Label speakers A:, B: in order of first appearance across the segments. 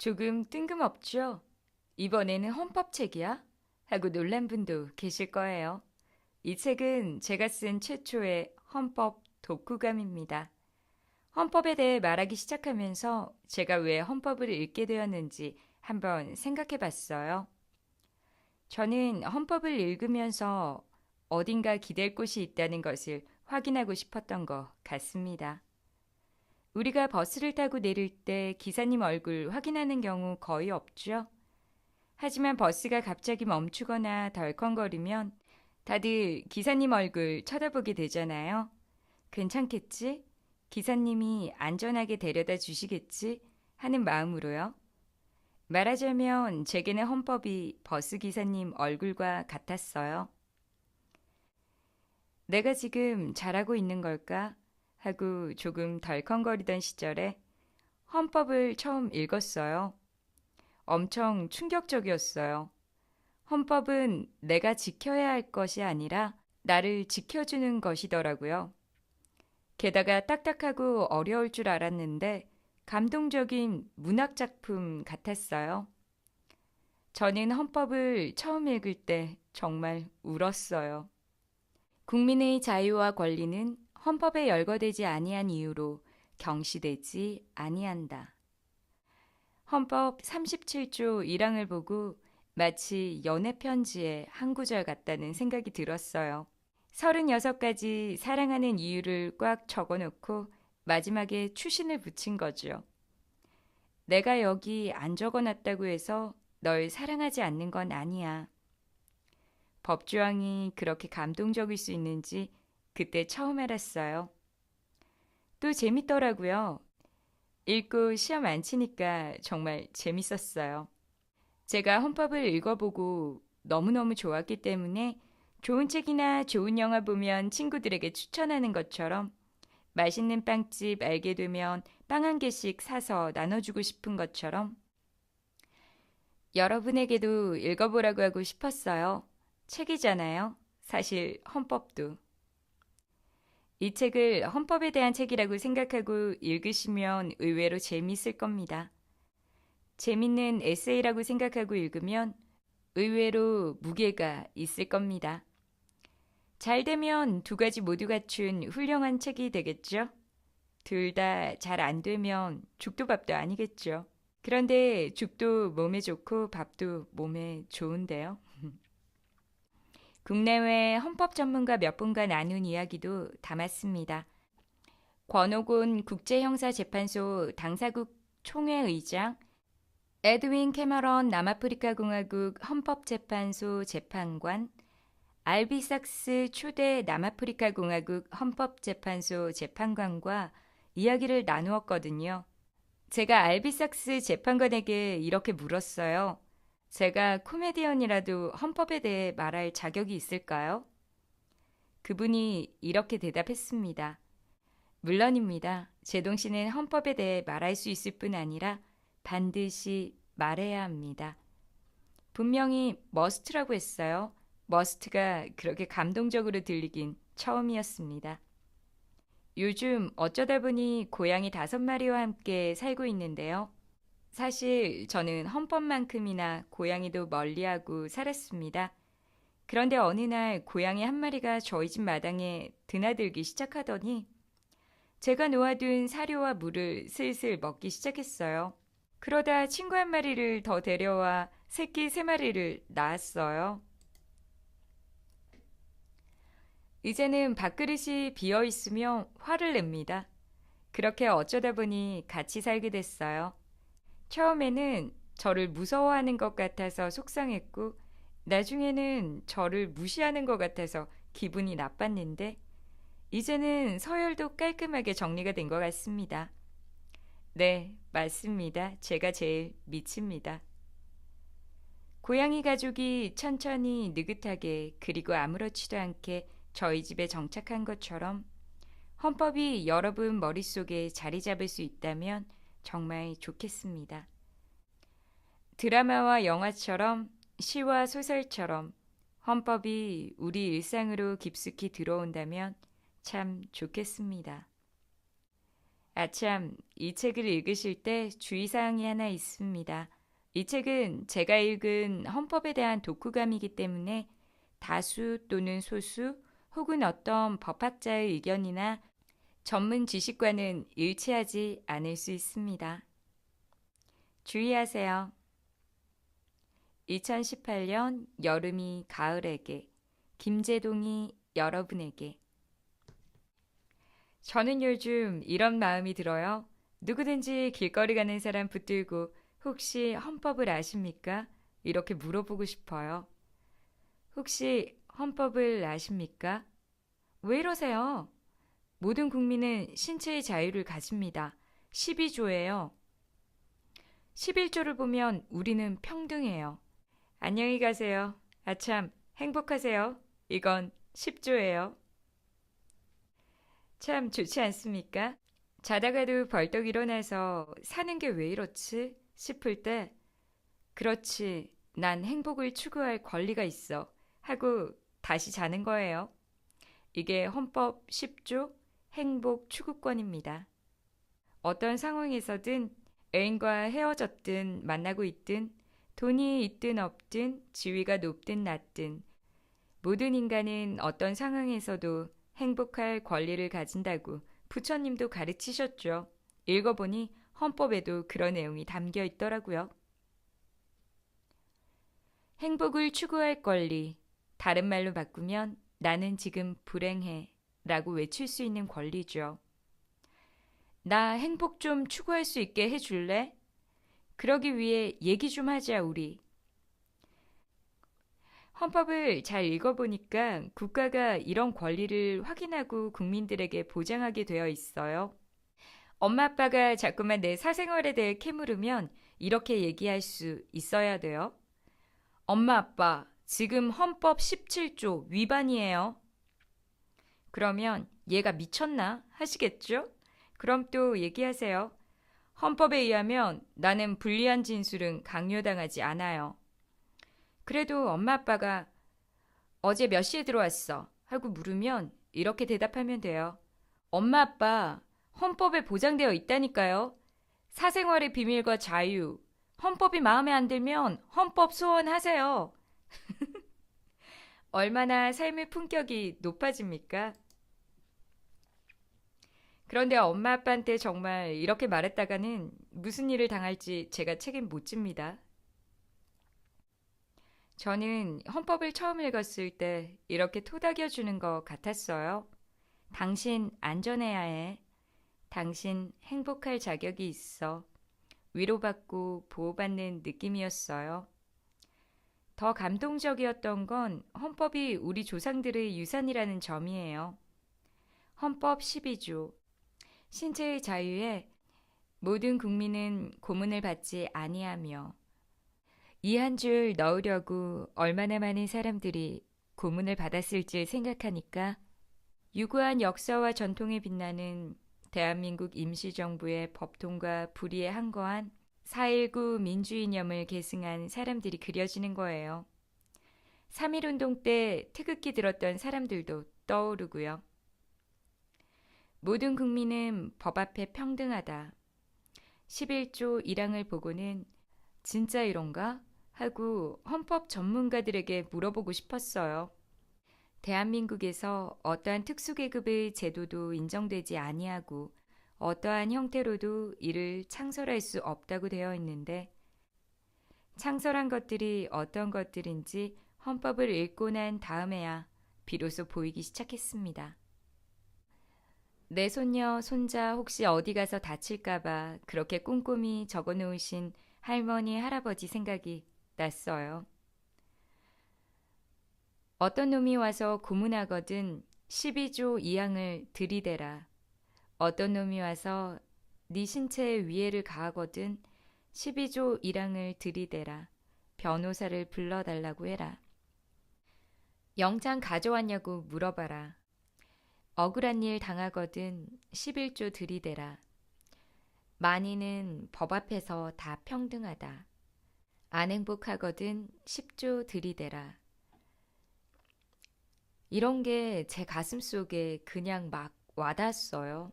A: 조금 뜬금없죠? 이번에는 헌법책이야? 하고 놀란 분도 계실 거예요. 이 책은 제가 쓴 최초의 헌법 독후감입니다. 헌법에 대해 말하기 시작하면서 제가 왜 헌법을 읽게 되었는지 한번 생각해 봤어요. 저는 헌법을 읽으면서 어딘가 기댈 곳이 있다는 것을 확인하고 싶었던 것 같습니다. 우리가 버스를 타고 내릴 때 기사님 얼굴 확인하는 경우 거의 없죠? 하지만 버스가 갑자기 멈추거나 덜컹거리면 다들 기사님 얼굴 쳐다보게 되잖아요. 괜찮겠지? 기사님이 안전하게 데려다 주시겠지? 하는 마음으로요. 말하자면 제게는 헌법이 버스 기사님 얼굴과 같았어요. 내가 지금 잘하고 있는 걸까? 하고 조금 덜컹거리던 시절에 헌법을 처음 읽었어요. 엄청 충격적이었어요. 헌법은 내가 지켜야 할 것이 아니라 나를 지켜주는 것이더라고요. 게다가 딱딱하고 어려울 줄 알았는데 감동적인 문학작품 같았어요. 저는 헌법을 처음 읽을 때 정말 울었어요. 국민의 자유와 권리는 헌법에 열거되지 아니한 이유로 경시되지 아니한다. 헌법 37조 1항을 보고 마치 연애 편지의 한 구절 같다는 생각이 들었어요. 36가지 사랑하는 이유를 꽉 적어놓고 마지막에 추신을 붙인 거죠. 내가 여기 안 적어놨다고 해서 널 사랑하지 않는 건 아니야. 법조항이 그렇게 감동적일 수 있는지 그때 처음 알았어요. 또 재밌더라고요. 읽고 시험 안 치니까 정말 재밌었어요. 제가 헌법을 읽어보고 너무너무 좋았기 때문에 좋은 책이나 좋은 영화 보면 친구들에게 추천하는 것처럼 맛있는 빵집 알게 되면 빵 한 개씩 사서 나눠주고 싶은 것처럼 여러분에게도 읽어보라고 하고 싶었어요. 책이잖아요. 사실 헌법도. 이 책을 헌법에 대한 책이라고 생각하고 읽으시면 의외로 재미있을 겁니다. 재밌는 에세이라고 생각하고 읽으면 의외로 무게가 있을 겁니다. 잘 되면 두 가지 모두 갖춘 훌륭한 책이 되겠죠? 둘 다 잘 안 되면 죽도 밥도 아니겠죠. 그런데 죽도 몸에 좋고 밥도 몸에 좋은데요. 국내외 헌법 전문가 몇 분과 나눈 이야기도 담았습니다. 권오곤 국제형사재판소 당사국 총회의장, 에드윈 캐머런 남아프리카 공화국 헌법재판소 재판관, 알비삭스 초대 남아프리카 공화국 헌법재판소 재판관과 이야기를 나누었거든요. 제가 알비삭스 재판관에게 이렇게 물었어요. 제가 코미디언이라도 헌법에 대해 말할 자격이 있을까요? 그분이 이렇게 대답했습니다. 물론입니다. 제동 씨는 헌법에 대해 말할 수 있을 뿐 아니라 반드시 말해야 합니다. 분명히 머스트라고 했어요. 머스트가 그렇게 감동적으로 들리긴 처음이었습니다. 요즘 어쩌다 보니 고양이 5마리와 함께 살고 있는데요. 사실 저는 헌법만큼이나 고양이도 멀리하고 살았습니다. 그런데 어느 날 고양이 한 마리가 저희 집 마당에 드나들기 시작하더니 제가 놓아둔 사료와 물을 슬슬 먹기 시작했어요. 그러다 친구 한 마리를 더 데려와 새끼 3마리를 낳았어요. 이제는 밥그릇이 비어 있으며 화를 냅니다. 그렇게 어쩌다 보니 같이 살게 됐어요. 처음에는 저를 무서워하는 것 같아서 속상했고, 나중에는 저를 무시하는 것 같아서 기분이 나빴는데, 이제는 서열도 깔끔하게 정리가 된 것 같습니다. 네, 맞습니다. 제가 제일 미칩니다. 고양이 가족이 천천히 느긋하게 그리고 아무렇지도 않게 저희 집에 정착한 것처럼 헌법이 여러분 머릿속에 자리 잡을 수 있다면 정말 좋겠습니다. 드라마와 영화처럼 시와 소설처럼 헌법이 우리 일상으로 깊숙이 들어온다면 참 좋겠습니다. 아참, 이 책을 읽으실 때 주의사항이 하나 있습니다. 이 책은 제가 읽은 헌법에 대한 독후감이기 때문에 다수 또는 소수 혹은 어떤 법학자의 의견이나 전문 지식과는 일치하지 않을 수 있습니다. 주의하세요. 2018년 여름이 가을에게 김재동이 여러분에게 저는 요즘 이런 마음이 들어요. 누구든지 길거리 가는 사람 붙들고 혹시 헌법을 아십니까? 이렇게 물어보고 싶어요. 혹시 헌법을 아십니까? 왜 이러세요? 모든 국민은 신체의 자유를 가집니다. 12조예요. 11조를 보면 우리는 평등해요. 안녕히 가세요. 아참, 행복하세요. 이건 10조예요. 참 좋지 않습니까? 자다가도 벌떡 일어나서 사는 게 왜 이렇지? 싶을 때, 그렇지, 난 행복을 추구할 권리가 있어. 하고 다시 자는 거예요. 이게 헌법 10조 행복 추구권입니다. 어떤 상황에서든 애인과 헤어졌든 만나고 있든 돈이 있든 없든 지위가 높든 낮든 모든 인간은 어떤 상황에서도 행복할 권리를 가진다고 부처님도 가르치셨죠. 읽어보니 헌법에도 그런 내용이 담겨 있더라고요. 행복을 추구할 권리, 다른 말로 바꾸면 나는 지금 불행해 라고 외칠 수 있는 권리죠. 나 행복 좀 추구할 수 있게 해줄래? 그러기 위해 얘기 좀 하자, 우리. 헌법을 잘 읽어보니까 국가가 이런 권리를 확인하고 국민들에게 보장하게 되어 있어요. 엄마 아빠가 자꾸만 내 사생활에 대해 캐물으면 이렇게 얘기할 수 있어야 돼요. 엄마 아빠, 지금 헌법 17조 위반이에요. 그러면 얘가 미쳤나 하시겠죠? 그럼 또 얘기하세요. 헌법에 의하면 나는 불리한 진술은 강요당하지 않아요. 그래도 엄마 아빠가 어제 몇 시에 들어왔어? 하고 물으면 이렇게 대답하면 돼요. 엄마 아빠, 헌법에 보장되어 있다니까요. 사생활의 비밀과 자유. 헌법이 마음에 안 들면 헌법 소원하세요. 얼마나 삶의 품격이 높아집니까? 그런데 엄마 아빠한테 정말 이렇게 말했다가는 무슨 일을 당할지 제가 책임 못 집니다. 저는 헌법을 처음 읽었을 때 이렇게 토닥여 주는 것 같았어요. 당신 안전해야 해. 당신 행복할 자격이 있어. 위로받고 보호받는 느낌이었어요. 더 감동적이었던 건 헌법이 우리 조상들의 유산이라는 점이에요. 헌법 12조. 신체의 자유에 모든 국민은 고문을 받지 아니하며 이 한 줄 넣으려고 얼마나 많은 사람들이 고문을 받았을지 생각하니까 유구한 역사와 전통에 빛나는 대한민국 임시정부의 법통과 불의에 항거한 4.19 민주이념을 계승한 사람들이 그려지는 거예요. 3.1운동 때 태극기 들었던 사람들도 떠오르고요. 모든 국민은 법 앞에 평등하다. 11조 1항을 보고는 진짜 이런가? 하고 헌법 전문가들에게 물어보고 싶었어요. 대한민국에서 어떠한 특수계급의 제도도 인정되지 아니하고 어떠한 형태로도 이를 창설할 수 없다고 되어 있는데 창설한 것들이 어떤 것들인지 헌법을 읽고 난 다음에야 비로소 보이기 시작했습니다. 내 손녀, 손자 혹시 어디 가서 다칠까봐 그렇게 꼼꼼히 적어 놓으신 할머니, 할아버지 생각이 났어요. 어떤 놈이 와서 고문하거든 12조 2항을 들이대라. 어떤 놈이 와서 네 신체에 위해를 가하거든 12조 1항을 들이대라. 변호사를 불러달라고 해라. 영장 가져왔냐고 물어봐라. 억울한 일 당하거든 11조 들이대라. 만인은 법 앞에서 다 평등하다. 안 행복하거든 10조 들이대라. 이런 게 제 가슴 속에 그냥 막 와닿았어요.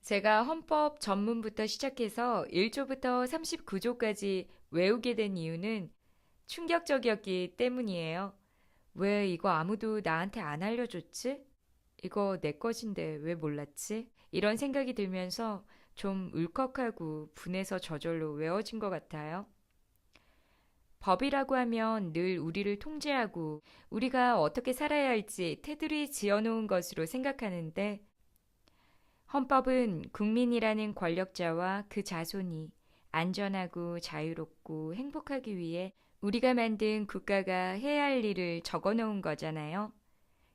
A: 제가 헌법 전문부터 시작해서 1조부터 39조까지 외우게 된 이유는 충격적이었기 때문이에요. 왜 이거 아무도 나한테 안 알려줬지? 이거 내 것인데 왜 몰랐지? 이런 생각이 들면서 좀 울컥하고 분해서 저절로 외워진 것 같아요. 법이라고 하면 늘 우리를 통제하고 우리가 어떻게 살아야 할지 테두리 지어놓은 것으로 생각하는데 헌법은 국민이라는 권력자와 그 자손이 안전하고 자유롭고 행복하기 위해 우리가 만든 국가가 해야 할 일을 적어 놓은 거잖아요.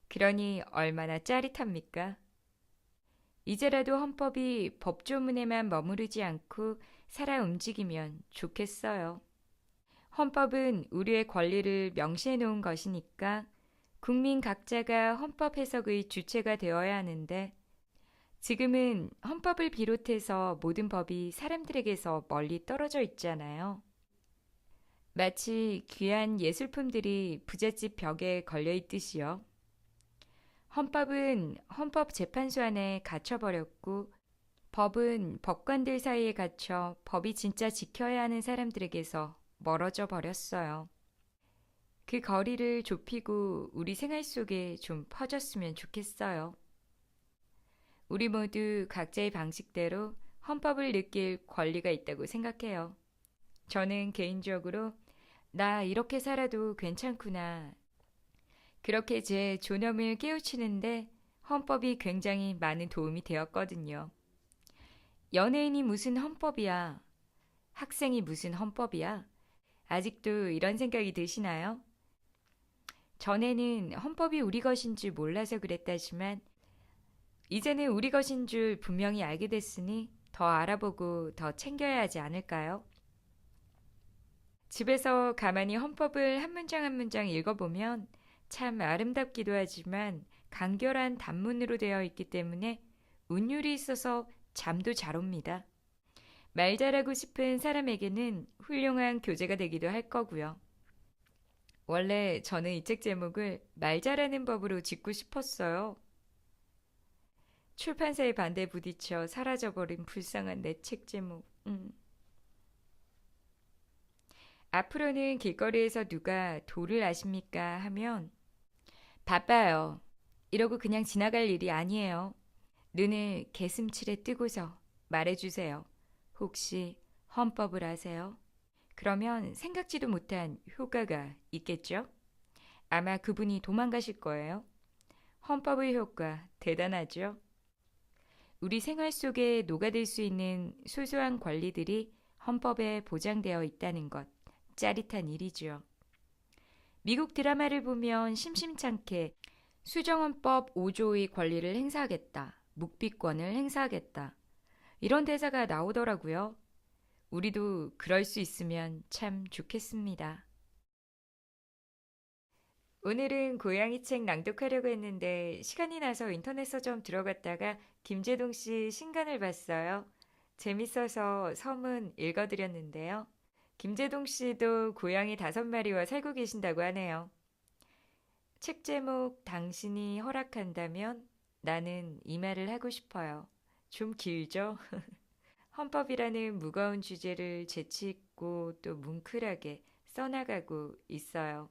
A: 그러니 얼마나 짜릿합니까? 이제라도 헌법이 법조문에만 머무르지 않고 살아 움직이면 좋겠어요. 헌법은 우리의 권리를 명시해 놓은 것이니까 국민 각자가 헌법 해석의 주체가 되어야 하는데 지금은 헌법을 비롯해서 모든 법이 사람들에게서 멀리 떨어져 있잖아요. 마치 귀한 예술품들이 부잣집 벽에 걸려 있듯이요. 헌법은 헌법재판소 안에 갇혀버렸고 법은 법관들 사이에 갇혀 법이 진짜 지켜야 하는 사람들에게서 멀어져 버렸어요. 그 거리를 좁히고 우리 생활 속에 좀 퍼졌으면 좋겠어요. 우리 모두 각자의 방식대로 헌법을 느낄 권리가 있다고 생각해요. 저는 개인적으로 나 이렇게 살아도 괜찮구나. 그렇게 제 존엄을 깨우치는데 헌법이 굉장히 많은 도움이 되었거든요. 연예인이 무슨 헌법이야? 학생이 무슨 헌법이야? 아직도 이런 생각이 드시나요? 전에는 헌법이 우리 것인 줄 몰라서 그랬다지만 이제는 우리 것인 줄 분명히 알게 됐으니 더 알아보고 더 챙겨야 하지 않을까요? 집에서 가만히 헌법을 한 문장 한 문장 읽어보면 참 아름답기도 하지만 간결한 단문으로 되어 있기 때문에 운율이 있어서 잠도 잘 옵니다. 말 잘하고 싶은 사람에게는 훌륭한 교재가 되기도 할 거고요. 원래 저는 이 책 제목을 말 잘하는 법으로 짓고 싶었어요. 출판사의 반대에 부딪혀 사라져버린 불쌍한 내 책 제목. 앞으로는 길거리에서 누가 도를 아십니까? 하면 바빠요. 이러고 그냥 지나갈 일이 아니에요. 눈을 개슴츠레 뜨고서 말해주세요. 혹시 헌법을 아세요? 그러면 생각지도 못한 효과가 있겠죠? 아마 그분이 도망가실 거예요. 헌법의 효과 대단하죠? 우리 생활 속에 녹아들 수 있는 소소한 권리들이 헌법에 보장되어 있다는 것, 짜릿한 일이죠. 미국 드라마를 보면 심심찮게 수정헌법 5조의 권리를 행사하겠다, 묵비권을 행사하겠다, 이런 대사가 나오더라고요. 우리도 그럴 수 있으면 참 좋겠습니다. 오늘은 고양이 책 낭독하려고 했는데 시간이 나서 인터넷 서점 들어갔다가 김재동 씨 신간을 봤어요. 재밌어서 서문 읽어드렸는데요. 김재동 씨도 고양이 5마리와 살고 계신다고 하네요. 책 제목 당신이 허락한다면 나는 이 말을 하고 싶어요. 좀 길죠? 헌법이라는 무거운 주제를 재치있고 또 뭉클하게 써나가고 있어요.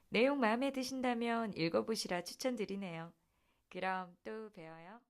A: 내용 마음에 드신다면 읽어보시라 추천드리네요. 그럼 또 봬요.